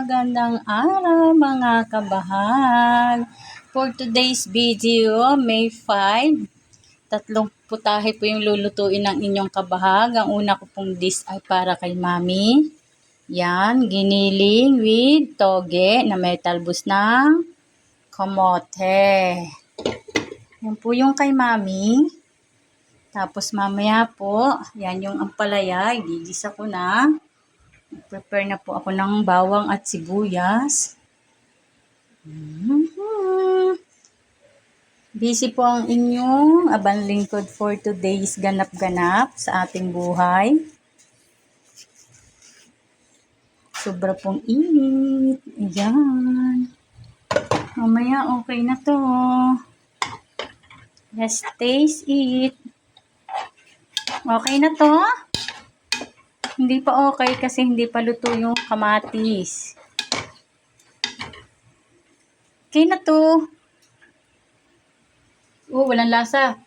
magandang araw mga kabahag. For today's video, May 5, tatlong putahe po yung lulutuin ng inyong kabahag. Ang una ko pong dish ay para kay Mami. Yan, giniling with toge na may talbos ng kamote. Yan po yung kay Mami. Tapos mamaya po, yan yung ampalaya, igigisa ko na. Prepare na po ako ng bawang at sibuyas. Busy po ang inyong abang lingkod for today's ganap-ganap sa ating buhay. Sobra pong init. Ayan. Mamaya okay na to. Let's taste it. Okay na to? Hindi pa okay kasi hindi pa luto yung kamatis. Okay na to. Oh, walang lasa.